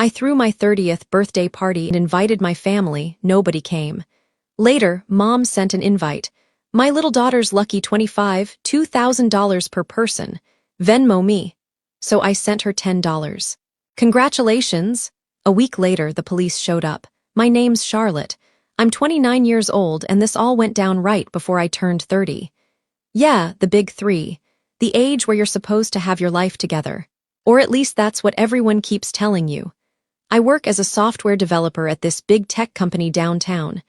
I threw my 30th birthday party and invited my family. Nobody came. Later, Mom sent an invite. My little daughter's lucky 25, $2,000 per person. Venmo me. So I sent her $10. Congratulations. A week later, the police showed up. My name's Charlotte. I'm 29 years old and this all went down right before I turned 30. Yeah, the big three. The age where you're supposed to have your life together. Or at least that's what everyone keeps telling you. I work as a software developer at this big tech company downtown.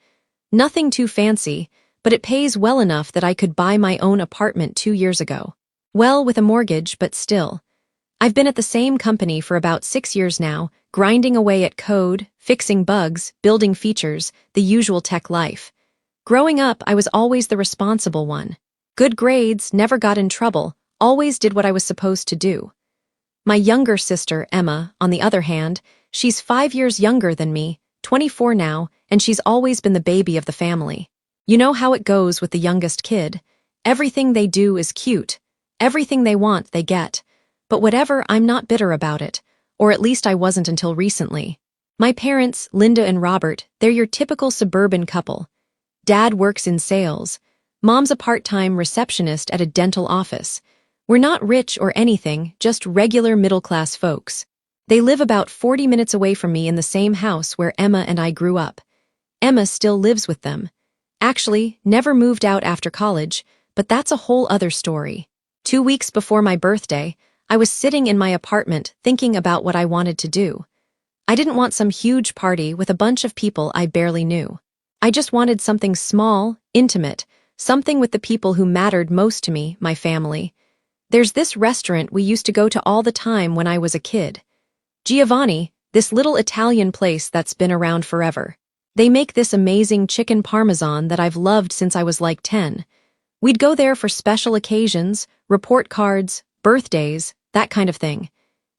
Nothing too fancy, but it pays well enough that I could buy my own apartment 2 years ago. Well, with a mortgage, but still. I've been at the same company for about 6 years now, grinding away at code, fixing bugs, building features, the usual tech life. Growing up, I was always the responsible one. Good grades, never got in trouble, always did what I was supposed to do. My younger sister, Emma, on the other hand, she's 5 years younger than me, 24 now, and she's always been the baby of the family. You know how it goes with the youngest kid. Everything they do is cute. Everything they want, they get. But whatever, I'm not bitter about it. Or at least I wasn't until recently. My parents, Linda and Robert, they're your typical suburban couple. Dad works in sales. Mom's a part-time receptionist at a dental office. We're not rich or anything, just regular middle-class folks. They live about 40 minutes away from me in the same house where Emma and I grew up. Emma still lives with them. Actually, never moved out after college, but that's a whole other story. 2 weeks before my birthday, I was sitting in my apartment thinking about what I wanted to do. I didn't want some huge party with a bunch of people I barely knew. I just wanted something small, intimate, something with the people who mattered most to me, my family. There's this restaurant we used to go to all the time when I was a kid. Giovanni, this little Italian place that's been around forever. They make this amazing chicken parmesan that I've loved since I was like 10. We'd go there for special occasions, report cards, birthdays, that kind of thing.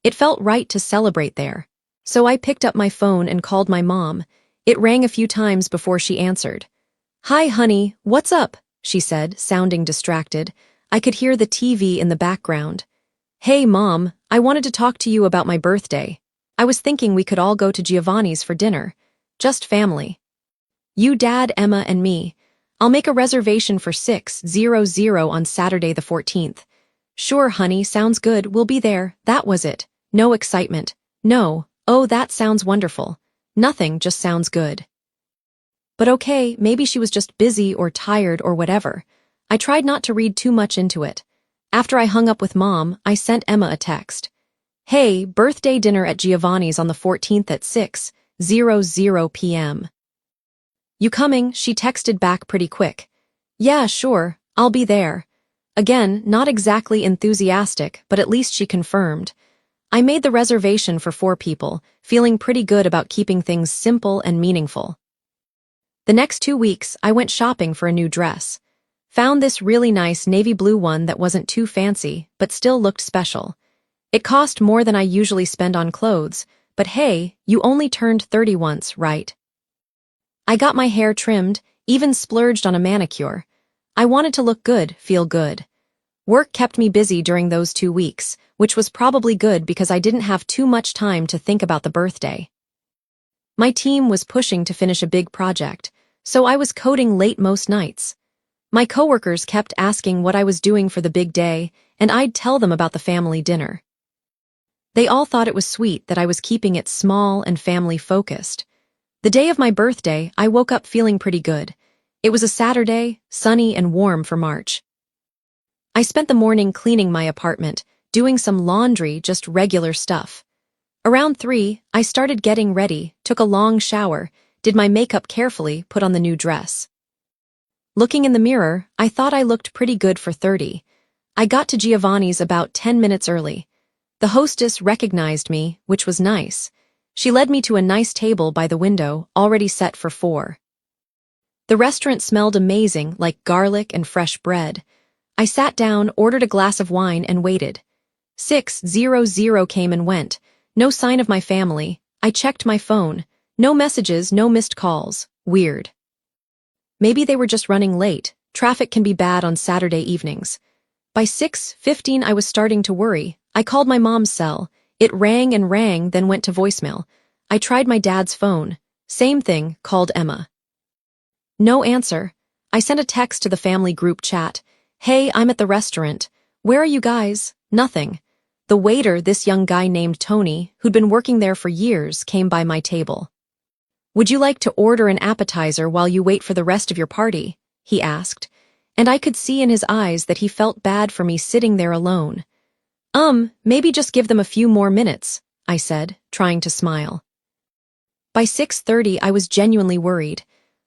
It felt right to celebrate there. So I picked up my phone and called my mom. It rang a few times before she answered. "Hi, honey, what's up?" she said, sounding distracted. I could hear the TV in the background. "Hey, Mom, I wanted to talk to you about my birthday. I was thinking we could all go to Giovanni's for dinner. Just family. You, Dad, Emma, and me. I'll make a reservation for 6:00 on Saturday the 14th. Sure, honey, sounds good, we'll be there." That was it. No excitement. No, "Oh, that sounds wonderful." Nothing, just sounds good. But okay, maybe she was just busy or tired or whatever. I tried not to read too much into it. After I hung up with Mom, I sent Emma a text. "Hey, birthday dinner at Giovanni's on the 14th at 6:00 p.m. You coming?" She texted back pretty quick. "Yeah, sure, I'll be there." Again, not exactly enthusiastic, but at least she confirmed. I made the reservation for 4 people, feeling pretty good about keeping things simple and meaningful. The next 2 weeks, I went shopping for a new dress. Found this really nice navy blue one that wasn't too fancy, but still looked special. It cost more than I usually spend on clothes, but hey, you only turned 30 once, right? I got my hair trimmed, even splurged on a manicure. I wanted to look good, feel good. Work kept me busy during those 2 weeks, which was probably good because I didn't have too much time to think about the birthday. My team was pushing to finish a big project, so I was coding late most nights. My coworkers kept asking what I was doing for the big day, and I'd tell them about the family dinner. They all thought it was sweet that I was keeping it small and family-focused. The day of my birthday, I woke up feeling pretty good. It was a Saturday, sunny and warm for March. I spent the morning cleaning my apartment, doing some laundry, just regular stuff. Around 3, I started getting ready, took a long shower, did my makeup carefully, put on the new dress. Looking in the mirror, I thought I looked pretty good for 30. I got to Giovanni's about 10 minutes early. The hostess recognized me, which was nice. She led me to a nice table by the window, already set for 4. The restaurant smelled amazing, like garlic and fresh bread. I sat down, ordered a glass of wine, and waited. 6:00 came and went. No sign of my family. I checked my phone. No messages, no missed calls. Weird. Maybe they were just running late. Traffic can be bad on Saturday evenings. By 6:15 I was starting to worry. I called my mom's cell. It rang and rang, then went to voicemail. I tried my dad's phone. Same thing, called Emma. No answer. I sent a text to the family group chat. Hey, I'm at the restaurant. Where are you guys? Nothing. The waiter, this young guy named Tony, who'd been working there for years, came by my table. Would you like to order an appetizer while you wait for the rest of your party? He asked, and I could see in his eyes that he felt bad for me sitting there alone. Maybe just give them a few more minutes, I said, trying to smile. By 6:30, I was genuinely worried.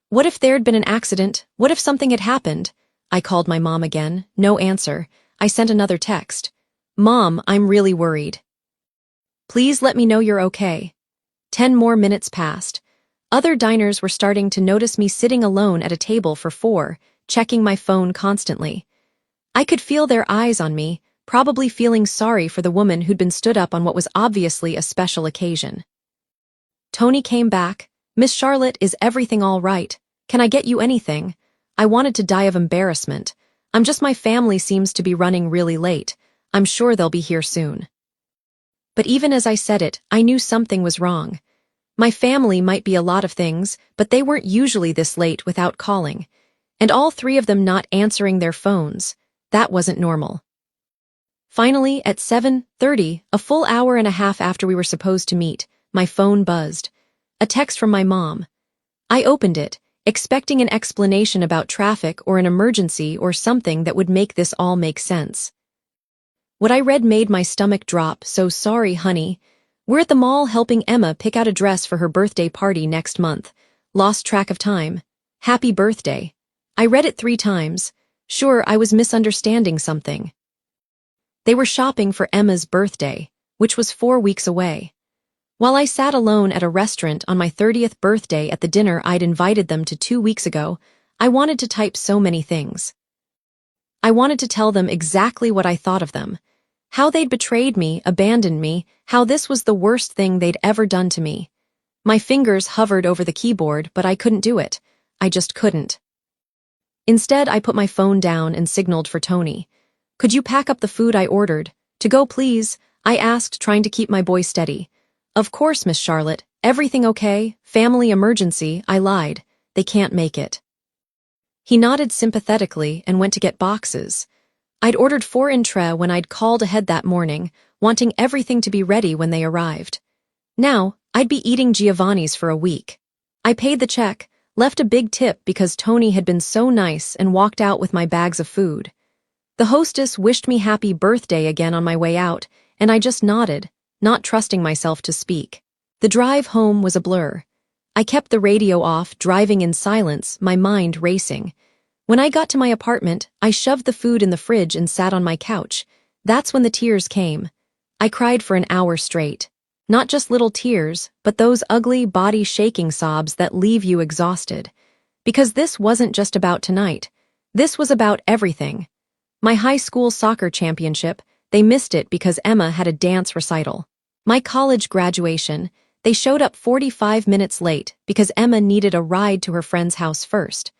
What if there'd been an accident? What if something had happened? I called my mom again. No answer. I sent another text. Mom, I'm really worried. Please let me know you're okay. 10 more minutes passed. Other diners were starting to notice me sitting alone at a table for 4, checking my phone constantly. I could feel their eyes on me, probably feeling sorry for the woman who'd been stood up on what was obviously a special occasion. Tony came back. Miss Charlotte, is everything all right? Can I get you anything? I wanted to die of embarrassment. My family seems to be running really late. I'm sure they'll be here soon. But even as I said it, I knew something was wrong. My family might be a lot of things, but they weren't usually this late without calling. And all 3 of them not answering their phones. That wasn't normal. Finally, at 7:30, a full hour and a half after we were supposed to meet, my phone buzzed. A text from my mom. I opened it, expecting an explanation about traffic or an emergency or something that would make this all make sense. What I read made my stomach drop. So sorry, honey. We're at the mall helping Emma pick out a dress for her birthday party next month. Lost track of time. Happy birthday. I read it 3 times. Sure, I was misunderstanding something. They were shopping for Emma's birthday, which was 4 weeks away. While I sat alone at a restaurant on my 30th birthday at the dinner I'd invited them to 2 weeks ago, I wanted to type so many things. I wanted to tell them exactly what I thought of them. How they'd betrayed me, abandoned me, how this was the worst thing they'd ever done to me. My fingers hovered over the keyboard, but I couldn't do it. I just couldn't. Instead, I put my phone down and signaled for Tony. Could you pack up the food I ordered? To go, please, I asked, trying to keep my voice steady. Of course, Miss Charlotte. Everything okay? Family emergency, I lied. They can't make it. He nodded sympathetically and went to get boxes. I'd ordered 4 entrées when I'd called ahead that morning, wanting everything to be ready when they arrived. Now, I'd be eating Giovanni's for a week. I paid the check, left a big tip because Tony had been so nice, and walked out with my bags of food. The hostess wished me happy birthday again on my way out, and I just nodded, not trusting myself to speak. The drive home was a blur. I kept the radio off, driving in silence, my mind racing. When I got to my apartment, I shoved the food in the fridge and sat on my couch. That's when the tears came. I cried for an hour straight. Not just little tears, but those ugly, body-shaking sobs that leave you exhausted. Because this wasn't just about tonight. This was about everything. My high school soccer championship, they missed it because Emma had a dance recital. My college graduation, they showed up 45 minutes late because Emma needed a ride to her friend's house first.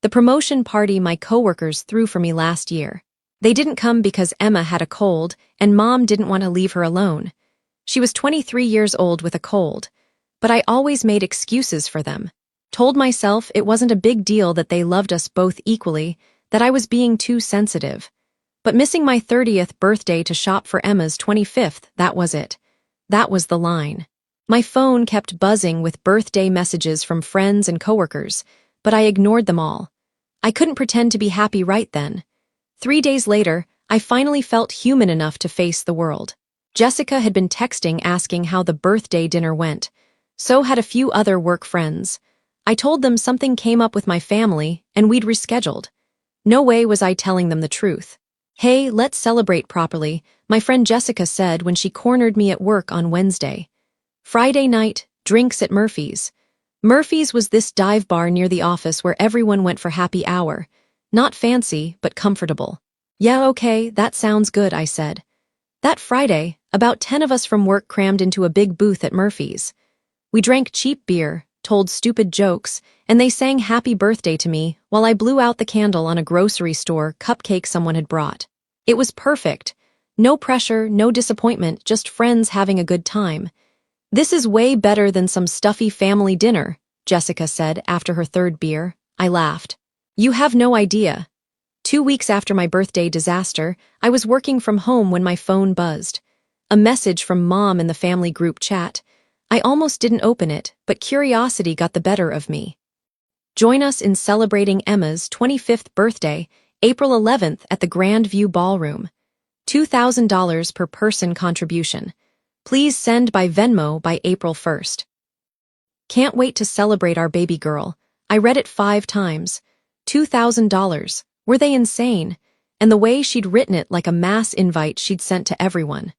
The promotion party my coworkers threw for me last year. They didn't come because Emma had a cold and Mom didn't want to leave her alone. She was 23 years old with a cold. But I always made excuses for them. Told myself it wasn't a big deal that they loved us both equally, that I was being too sensitive. But missing my 30th birthday to shop for Emma's 25th, that was it. That was the line. My phone kept buzzing with birthday messages from friends and coworkers, but I ignored them all. I couldn't pretend to be happy right then. 3 days later, I finally felt human enough to face the world. Jessica had been texting asking how the birthday dinner went. So had a few other work friends. I told them something came up with my family and we'd rescheduled. No way was I telling them the truth. Hey, let's celebrate properly, my friend Jessica said when she cornered me at work on Wednesday. Friday night, drinks at Murphy's. Murphy's was this dive bar near the office where everyone went for happy hour. Not fancy, but comfortable. Yeah, okay, that sounds good, I said. That Friday, about 10 of us from work crammed into a big booth at Murphy's. We drank cheap beer, told stupid jokes, and they sang happy birthday to me while I blew out the candle on a grocery store cupcake someone had brought. It was perfect. No pressure, no disappointment, just friends having a good time. This is way better than some stuffy family dinner, Jessica said after her third beer. I laughed. You have no idea. 2 weeks after my birthday disaster, I was working from home when my phone buzzed. A message from Mom in the family group chat. I almost didn't open it, but curiosity got the better of me. Join us in celebrating Emma's 25th birthday, April 11th at the Grand View Ballroom. $2,000 per person contribution. Please send by Venmo by April 1st. Can't wait to celebrate our baby girl. I read it 5 times. $2,000. Were they insane? And the way she'd written it like a mass invite she'd sent to everyone.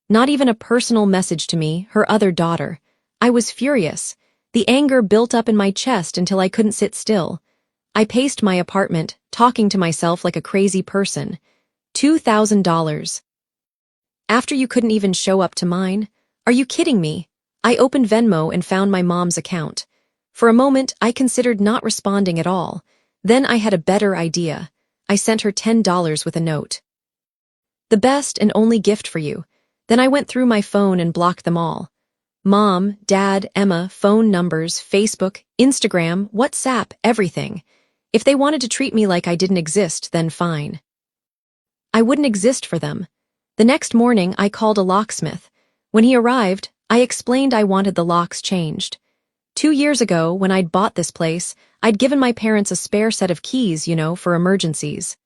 Not even a personal message to me, her other daughter. I was furious. The anger built up in my chest until I couldn't sit still. I paced my apartment, talking to myself like a crazy person. $2,000. After you couldn't even show up to mine? Are you kidding me? I opened Venmo and found my mom's account. For a moment, I considered not responding at all. Then I had a better idea. I sent her $10 with a note. The best and only gift for you. Then I went through my phone and blocked them all. Mom, Dad, Emma, phone numbers, Facebook, Instagram, WhatsApp, everything. If they wanted to treat me like I didn't exist, then fine. I wouldn't exist for them. The next morning, I called a locksmith. When he arrived, I explained I wanted the locks changed. 2 years ago, when I'd bought this place, I'd given my parents a spare set of keys, for emergencies.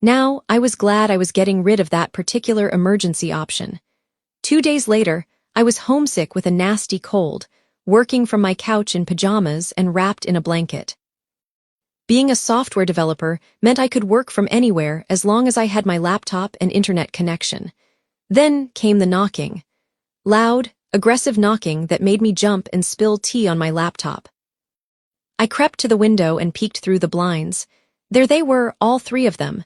Now, I was glad I was getting rid of that particular emergency option. 2 days later, I was homesick with a nasty cold, working from my couch in pajamas and wrapped in a blanket. Being a software developer meant I could work from anywhere as long as I had my laptop and internet connection. Then came the knocking. Loud, aggressive knocking that made me jump and spill tea on my laptop. I crept to the window and peeked through the blinds. There they were, all 3 of them.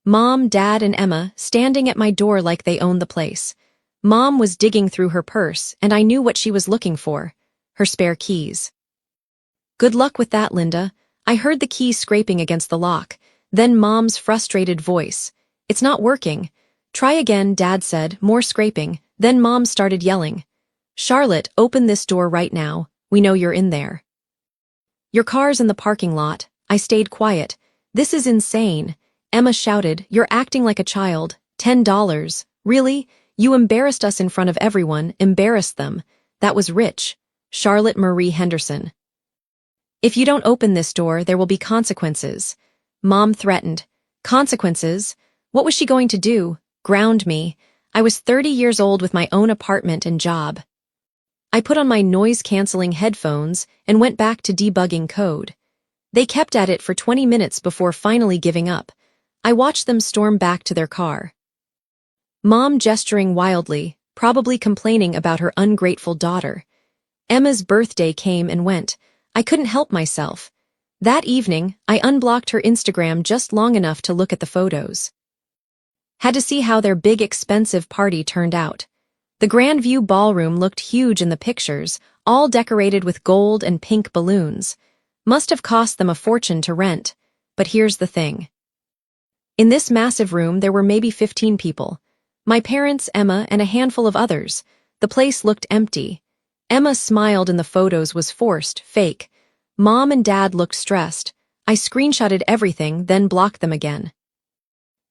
Mom, Dad, and Emma, standing at my door like they owned the place. Mom was digging through her purse, and I knew what she was looking for. Her spare keys. Good luck with that, Linda. I heard the key scraping against the lock. Then Mom's frustrated voice. It's not working. Try again, Dad said, more scraping. Then Mom started yelling. Charlotte, open this door right now. We know you're in there. Your car's in the parking lot. I stayed quiet. This is insane. Emma shouted, you're acting like a child. $10. Really? You embarrassed us in front of everyone, embarrassed them. That was rich. Charlotte Marie Henderson. If you don't open this door, there will be consequences. Mom threatened. Consequences? What was she going to do? Ground me. I was 30 years old with my own apartment and job. I put on my noise-canceling headphones and went back to debugging code. They kept at it for 20 minutes before finally giving up. I watched them storm back to their car. Mom gesturing wildly, probably complaining about her ungrateful daughter. Emma's birthday came and went. I couldn't help myself. That evening, I unblocked her Instagram just long enough to look at the photos. Had to see how their big expensive party turned out. The Grand View Ballroom looked huge in the pictures, all decorated with gold and pink balloons. Must have cost them a fortune to rent. But here's the thing. In this massive room, there were maybe 15 people. My parents, Emma, and a handful of others. The place looked empty. Emma smiled and the photos was forced, fake. Mom and Dad looked stressed. I screenshotted everything, then blocked them again.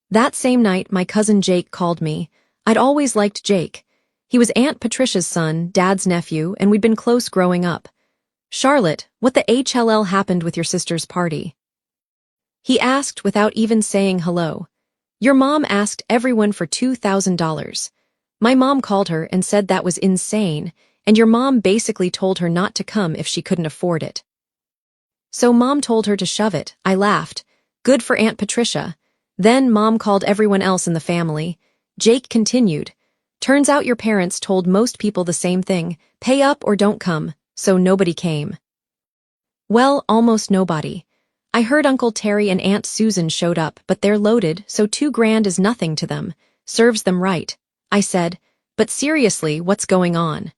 That same night, my cousin Jake called me. I'd always liked Jake. He was Aunt Patricia's son, Dad's nephew, and we'd been close growing up. Charlotte, what the HLL happened with your sister's party? He asked without even saying hello. Your mom asked everyone for $2,000. My mom called her and said that was insane, and your mom basically told her not to come if she couldn't afford it. So Mom told her to shove it. I laughed. Good for Aunt Patricia. Then Mom called everyone else in the family. Jake continued. Turns out your parents told most people the same thing, pay up or don't come, so nobody came. Well, almost nobody. I heard Uncle Terry and Aunt Susan showed up, but they're loaded, so $2,000 is nothing to them. Serves them right. I said, but seriously, what's going on?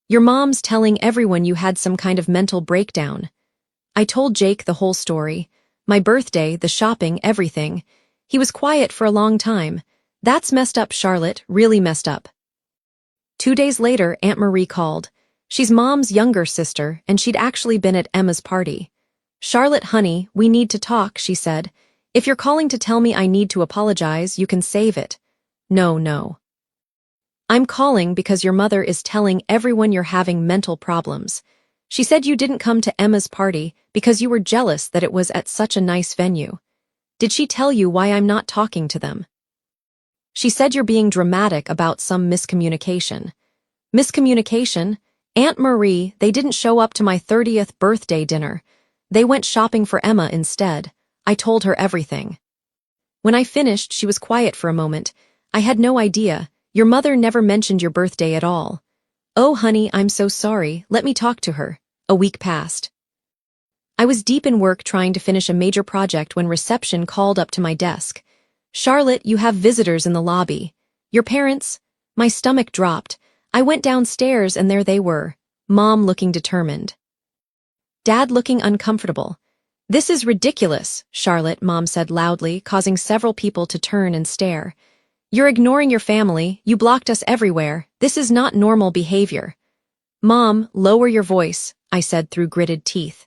Your mom's telling everyone you had some kind of mental breakdown. I told Jake the whole story. My birthday, the shopping, everything. He was quiet for a long time. That's messed up, Charlotte, really messed up. 2 days later, Aunt Marie called. She's Mom's younger sister, and she'd actually been at Emma's party. "Charlotte, honey, we need to talk," she said. "If you're calling to tell me I need to apologize, you can save it." "No, no. I'm calling because your mother is telling everyone you're having mental problems. She said you didn't come to Emma's party because you were jealous that it was at such a nice venue. Did she tell you why I'm not talking to them?" "She said you're being dramatic about some miscommunication." "Miscommunication? Aunt Marie, they didn't show up to my 30th birthday dinner. They went shopping for Emma instead. I told her everything." When I finished, she was quiet for a moment. "I had no idea. Your mother never mentioned your birthday at all." "Oh, honey, I'm so sorry. Let me talk to her." A week passed. I was deep in work trying to finish a major project when reception called up to my desk. "Charlotte, you have visitors in the lobby." "Your parents?" My stomach dropped. I went downstairs and there they were, Mom looking determined, Dad looking uncomfortable. "This is ridiculous," Charlotte, Mom said loudly, causing several people to turn and stare. "You're ignoring your family, you blocked us everywhere, this is not normal behavior." "Mom, lower your voice," I said through gritted teeth.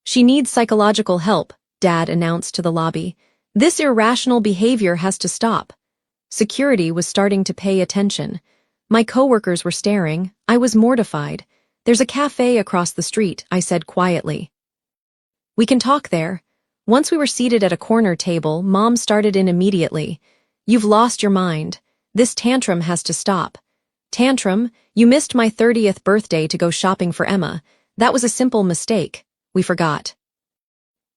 "She needs psychological help," Dad announced to the lobby. "This irrational behavior has to stop." Security was starting to pay attention. My coworkers were staring. I was mortified. "There's a cafe across the street," I said quietly. "We can talk there." Once we were seated at a corner table, Mom started in immediately. "You've lost your mind. This tantrum has to stop." "Tantrum? You missed my 30th birthday to go shopping for Emma. That was a simple mistake. We forgot."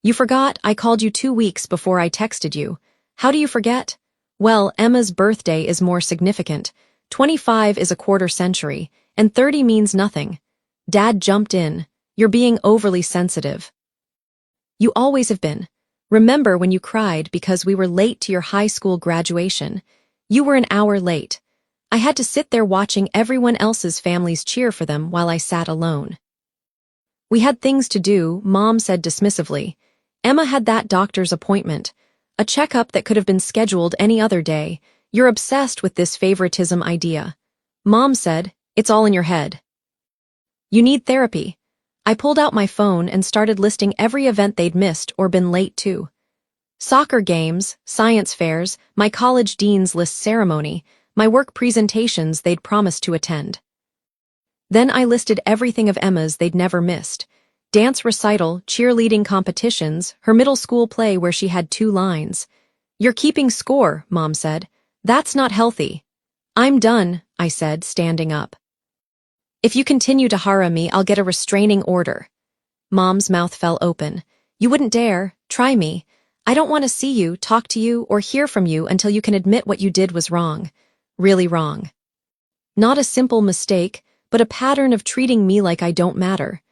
"You forgot? I called you 2 weeks before I texted you. How do you forget?" "Well, Emma's birthday is more significant. 25 is a quarter century, and 30 means nothing." Dad jumped in. "You're being overly sensitive." "You always have been. Remember when you cried because we were late to your high school graduation? You were an hour late. I had to sit there watching everyone else's families cheer for them while I sat alone." "We had things to do," Mom said dismissively. "Emma had that doctor's appointment. A checkup that could have been scheduled any other day. You're obsessed with this favoritism idea." Mom said, "It's all in your head. You need therapy." I pulled out my phone and started listing every event they'd missed or been late to. Soccer games, science fairs, my college dean's list ceremony, my work presentations they'd promised to attend. Then I listed everything of Emma's they'd never missed. Dance recital, cheerleading competitions, her middle school play where she had 2 lines. "You're keeping score," Mom said. "That's not healthy." "I'm done," I said, standing up. "If you continue to harass me, I'll get a restraining order." Mom's mouth fell open. "You wouldn't dare. Try me. I don't want to see you, talk to you, or hear from you until you can admit what you did was wrong. Really wrong. Not a simple mistake, but a pattern of treating me like I don't matter."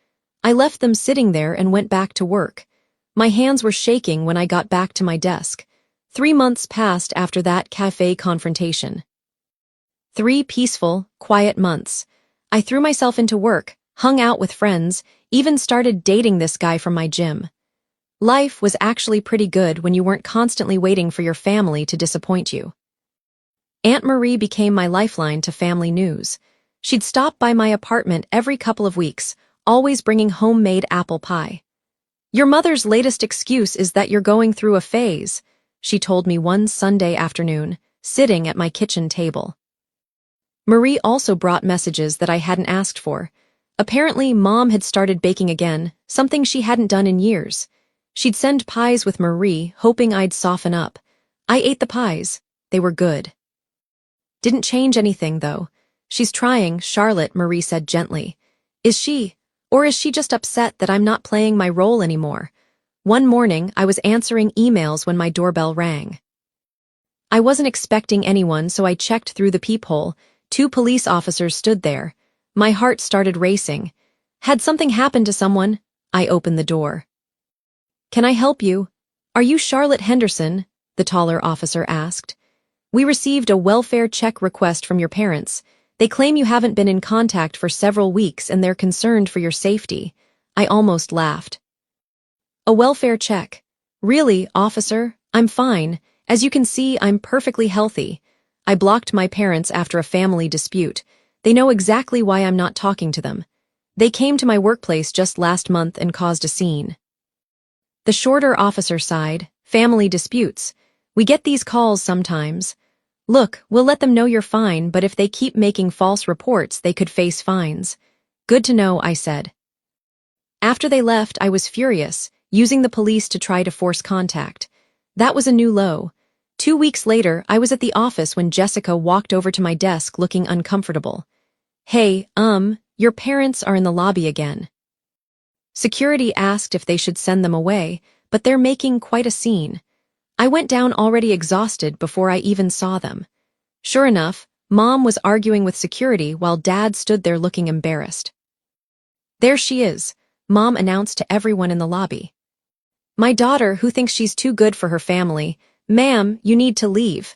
I left them sitting there and went back to work. My hands were shaking when I got back to my desk. 3 months passed after that cafe confrontation. 3 peaceful, quiet months. I threw myself into work, hung out with friends, even started dating this guy from my gym. Life was actually pretty good when you weren't constantly waiting for your family to disappoint you. Aunt Marie became my lifeline to family news. She'd stop by my apartment every couple of weeks, always bringing homemade apple pie. "Your mother's latest excuse is that you're going through a phase," she told me one Sunday afternoon, sitting at my kitchen table. Marie also brought messages that I hadn't asked for. Apparently, Mom had started baking again, something she hadn't done in years. She'd send pies with Marie, hoping I'd soften up. I ate the pies. They were good. "Didn't change anything, though." "She's trying, Charlotte," Marie said gently. "Is she? Or is she just upset that I'm not playing my role anymore?" One morning, I was answering emails when my doorbell rang. I wasn't expecting anyone, so I checked through the peephole. 2 police officers stood there. My heart started racing. "Had something happened to someone?" I opened the door. "Can I help you?" "Are you Charlotte Henderson?" the taller officer asked. "We received a welfare check request from your parents. They claim you haven't been in contact for several weeks and they're concerned for your safety." I almost laughed. "A welfare check? Really, officer? I'm fine. As you can see, I'm perfectly healthy. I blocked my parents after a family dispute. They know exactly why I'm not talking to them. They came to my workplace just last month and caused a scene. The shorter officer sighed. Family disputes. We get these calls sometimes. Look, we'll let them know you're fine, but if they keep making false reports, they could face fines. Good to know, I said. After they left, I was furious, using the police to try to force contact. That was a new low. 2 weeks later, I was at the office when Jessica walked over to my desk looking uncomfortable. Hey, your parents are in the lobby again. Security asked if they should send them away, but they're making quite a scene. I went down already exhausted before I even saw them. Sure enough, Mom was arguing with security while Dad stood there looking embarrassed. There she is, Mom announced to everyone in the lobby. My daughter, who thinks she's too good for her family. Ma'am, you need to leave.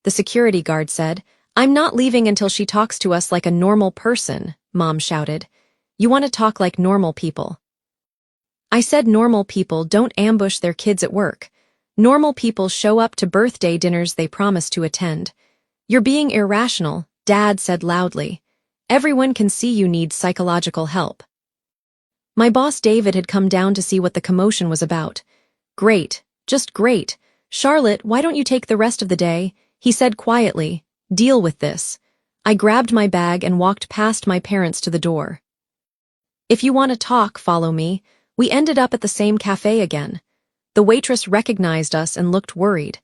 The security guard said. I'm not leaving until she talks to us like a normal person, Mom shouted. You want to talk like normal people. I said normal people don't ambush their kids at work. Normal people show up to birthday dinners they promise to attend. You're being irrational, Dad said loudly. Everyone can see you need psychological help. My boss David had come down to see what the commotion was about. Great, just great. Charlotte, why don't you take the rest of the day? He said quietly. Deal with this. I grabbed my bag and walked past my parents to the door. If you want to talk, follow me. We ended up at the same cafe again. The waitress recognized us and looked worried.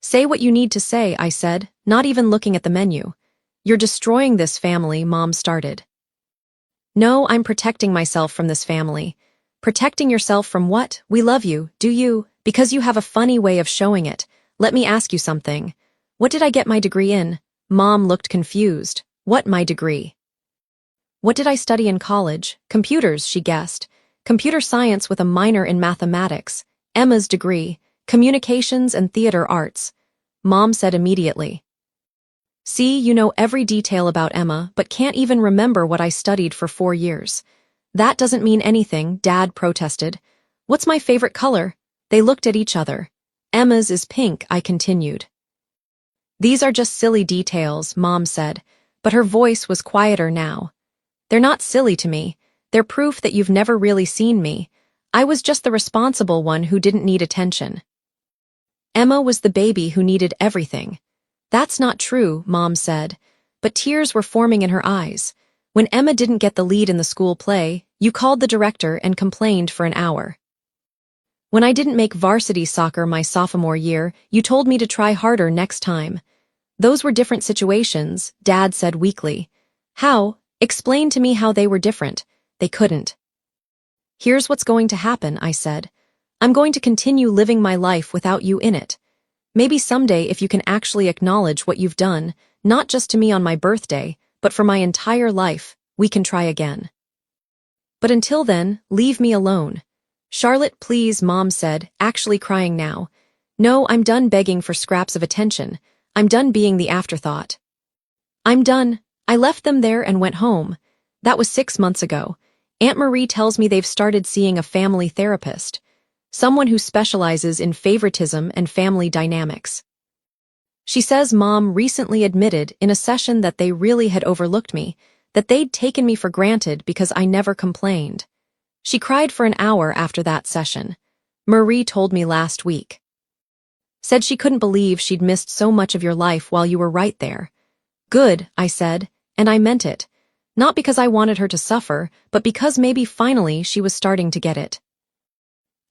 Say what you need to say, I said, not even looking at the menu. You're destroying this family, Mom started. No, I'm protecting myself from this family. Protecting yourself from what? We love you, do you? Because you have a funny way of showing it. Let me ask you something. What did I get my degree in? Mom looked confused. What, my degree? What did I study in college? Computers, she guessed. Computer science with a minor in mathematics. Emma's degree, communications and theater arts. Mom said immediately. See, you know every detail about Emma, but can't even remember what I studied for 4 years. That doesn't mean anything, Dad protested. What's my favorite color? They looked at each other. Emma's is pink, I continued. These are just silly details, Mom said, but her voice was quieter now. They're not silly to me. They're proof that you've never really seen me. I was just the responsible one who didn't need attention. Emma was the baby who needed everything. That's not true, Mom said, but tears were forming in her eyes. When Emma didn't get the lead in the school play, you called the director and complained for an hour. When I didn't make varsity soccer my sophomore year, you told me to try harder next time. Those were different situations, Dad said weakly. How? Explain to me how they were different. They couldn't. Here's what's going to happen, I said. I'm going to continue living my life without you in it. Maybe someday if you can actually acknowledge what you've done, not just to me on my birthday, but for my entire life, we can try again. But until then, leave me alone. Charlotte, please, Mom said, actually crying now. No, I'm done begging for scraps of attention. I'm done being the afterthought. I'm done. I left them there and went home. That was 6 months ago. Aunt Marie tells me they've started seeing a family therapist. Someone who specializes in favoritism and family dynamics. She says Mom recently admitted in a session that they really had overlooked me, that they'd taken me for granted because I never complained. She cried for an hour after that session. Marie told me last week. Said she couldn't believe she'd missed so much of your life while you were right there. Good, I said, and I meant it. Not because I wanted her to suffer, but because maybe finally she was starting to get it.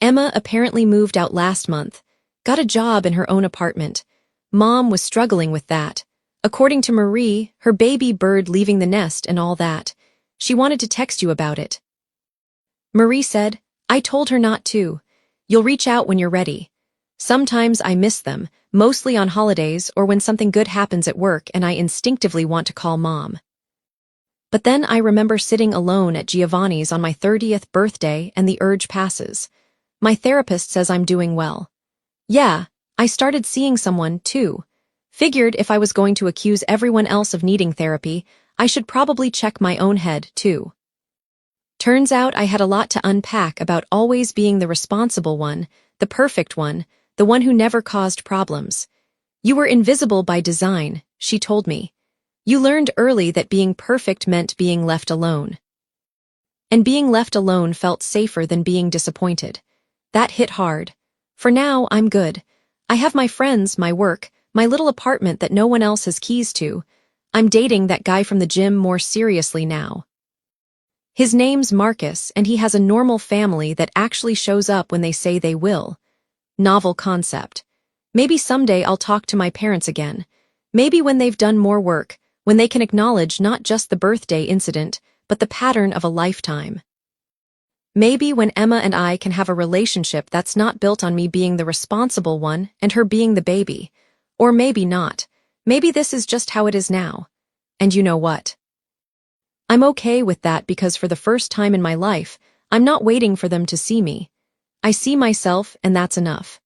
Emma apparently moved out last month, got a job in her own apartment. Mom was struggling with that. According to Marie, her baby bird leaving the nest and all that. She wanted to text you about it. Marie said, I told her not to. You'll reach out when you're ready. Sometimes I miss them, mostly on holidays or when something good happens at work and I instinctively want to call Mom. But then I remember sitting alone at Giovanni's on my 30th birthday and the urge passes. My therapist says I'm doing well. Yeah, I started seeing someone, too. Figured if I was going to accuse everyone else of needing therapy, I should probably check my own head, too. Turns out I had a lot to unpack about always being the responsible one, the perfect one, the one who never caused problems. You were invisible by design, she told me. You learned early that being perfect meant being left alone. And being left alone felt safer than being disappointed. That hit hard. For now, I'm good. I have my friends, my work, my little apartment that no one else has keys to. I'm dating that guy from the gym more seriously now. His name's Marcus, and he has a normal family that actually shows up when they say they will. Novel concept. Maybe someday I'll talk to my parents again. Maybe when they've done more work, when they can acknowledge not just the birthday incident, but the pattern of a lifetime. Maybe when Emma and I can have a relationship that's not built on me being the responsible one and her being the baby. Or maybe not. Maybe this is just how it is now. And you know what? I'm okay with that because for the first time in my life, I'm not waiting for them to see me. I see myself, and that's enough.